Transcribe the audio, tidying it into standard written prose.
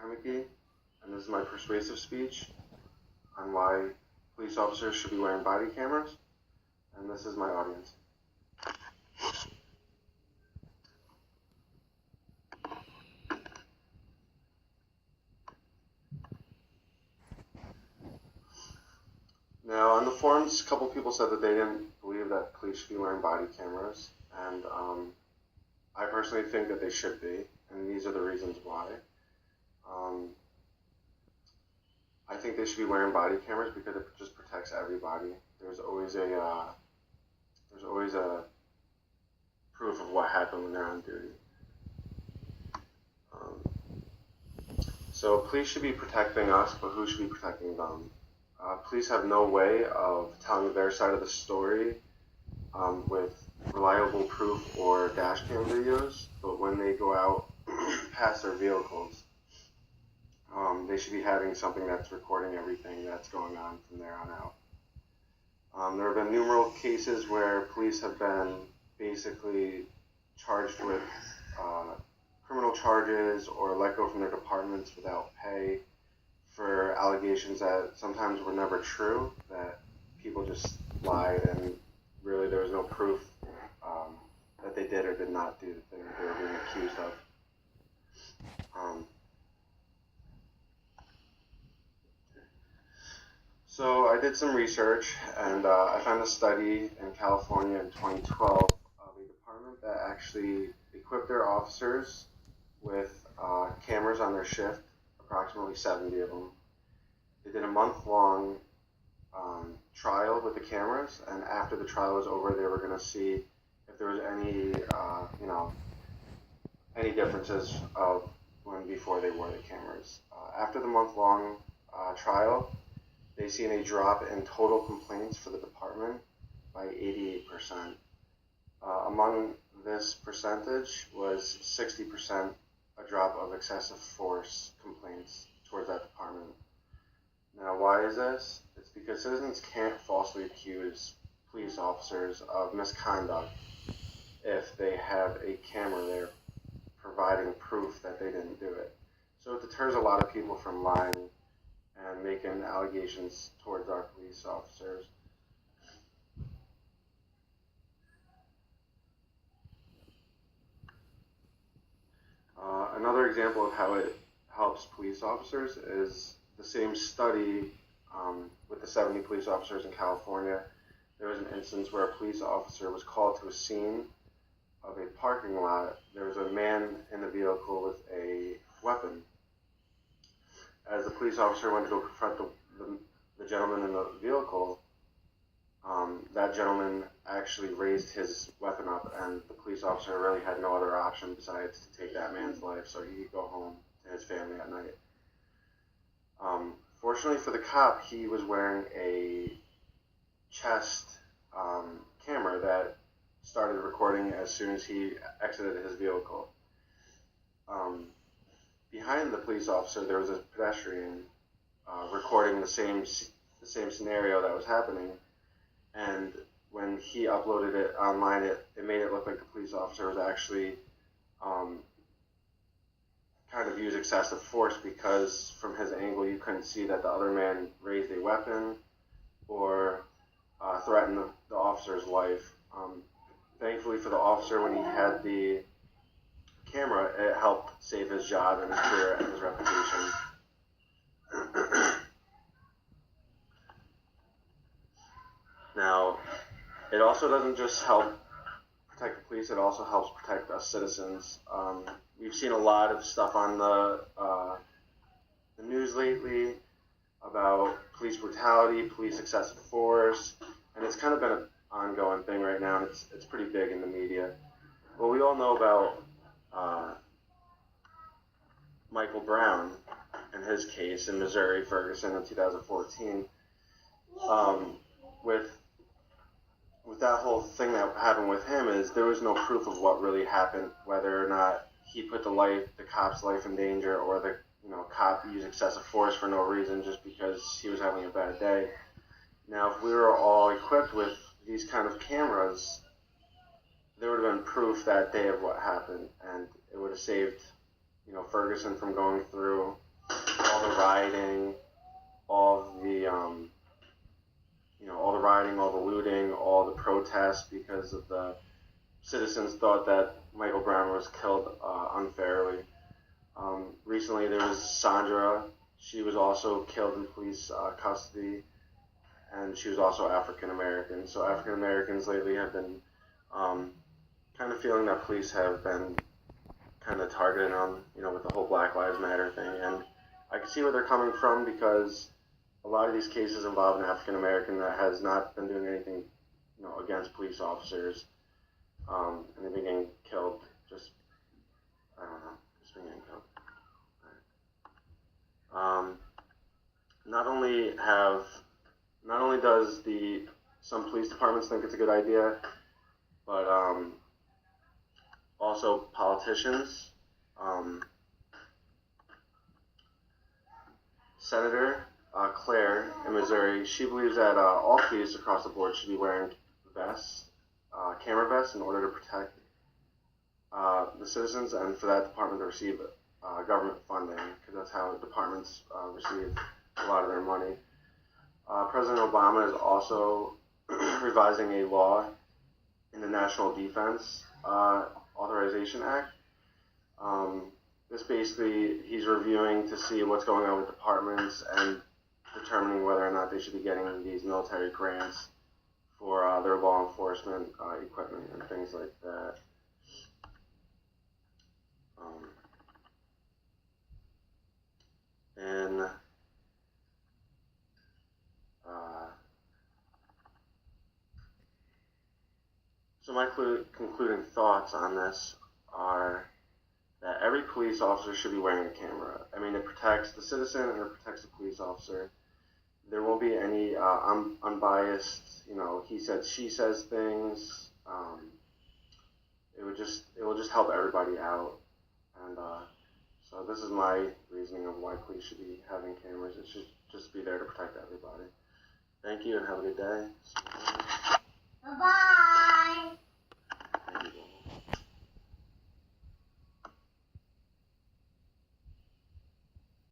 Hemicky, and this is my persuasive speech on why police officers should be wearing body cameras, and this is my audience. Now, on the forums, a couple people said that they didn't believe that police should be wearing body cameras, and I personally think that they should be, and these are the reasons why. I think they should be wearing body cameras because it just protects everybody. There's always a proof of what happened when they're on duty. So police should be protecting us, but who should be protecting them? Police have no way of telling their side of the story with reliable proof or dash cam videos, but when they go out past their vehicles, they should be having something that's recording everything that's going on from there on out. There have been numerous cases where police have been basically charged with criminal charges or let go from their departments without pay for allegations that sometimes were never true, that people just lied and really there was no proof that they did or did not do the thing that they were being accused of. So I did some research, and I found a study in California in 2012 of a department that actually equipped their officers with cameras on their shift, approximately 70 of them. They did a month-long trial with the cameras, and after the trial was over, they were going to see if there was any differences of when before they wore the cameras. After the month-long trial, they seen a drop in total complaints for the department by 88%. Among this percentage was 60% a drop of excessive force complaints towards that department. Now, why is this? It's because citizens can't falsely accuse police officers of misconduct if they have a camera there providing proof that they didn't do it. So it deters a lot of people from lying and making allegations towards our police officers. Another example of how it helps police officers is the same study with the 70 police officers in California. There was an instance where a police officer was called to a scene of a parking lot. There was a man in the vehicle with a weapon. As the police officer went to go confront the gentleman in the vehicle, that gentleman actually raised his weapon up, and the police officer really had no other option besides to take that man's life so he could go home to his family at night. Fortunately for the cop, he was wearing a chest camera that started recording as soon as he exited his vehicle. Behind the police officer, there was a pedestrian recording the same scenario that was happening, and when he uploaded it online, it made it look like the police officer was actually kind of use excessive force, because from his angle you couldn't see that the other man raised a weapon or threatened the officer's life. Thankfully for the officer, when he had the camera, it helped save his job and his career and his reputation. Now, it also doesn't just help protect the police, it also helps protect us citizens. We've seen a lot of stuff on the news lately about police brutality, police excessive force, and it's kind of been an ongoing thing right now, and it's pretty big in the media. Well, we all know about Michael Brown and his case in Missouri, Ferguson, in 2014. With that whole thing that happened with him, is there was no proof of what really happened, whether or not he put the cop's life in danger, or the cop used excessive force for no reason just because he was having a bad day. Now, if we were all equipped with these kind of cameras, there would have been proof that day of what happened, and it would have saved Ferguson from going through all the rioting, all the all the rioting, all the looting, all the protests because of the citizens thought that Michael Brown was killed unfairly. Recently, there was Sandra. She was also killed in police custody, and she was also African American. So African Americans lately have been kind of feeling that police have been kind of targeting them, with the whole Black Lives Matter thing. And I can see where they're coming from, because a lot of these cases involve an African American that has not been doing anything, against police officers, and they've been getting killed. Just been getting killed. Not only does some police departments think it's a good idea, but also politicians. Senator Claire in Missouri, she believes that all police across the board should be wearing vests, camera vests, in order to protect the citizens, and for that department to receive government funding, because that's how departments receive a lot of their money. President Obama is also revising a law in the National Defense Authorization Act. This basically, he's reviewing to see what's going on with departments and determining whether or not they should be getting these military grants for their law enforcement equipment and things like that. So my concluding thoughts on this are that every police officer should be wearing a camera. I mean, it protects the citizen and it protects the police officer. There won't be any unbiased, he said, she says things. It will just help everybody out. And so this is my reasoning of why police should be having cameras. It should just be there to protect everybody. Thank you and have a good day. Bye-bye.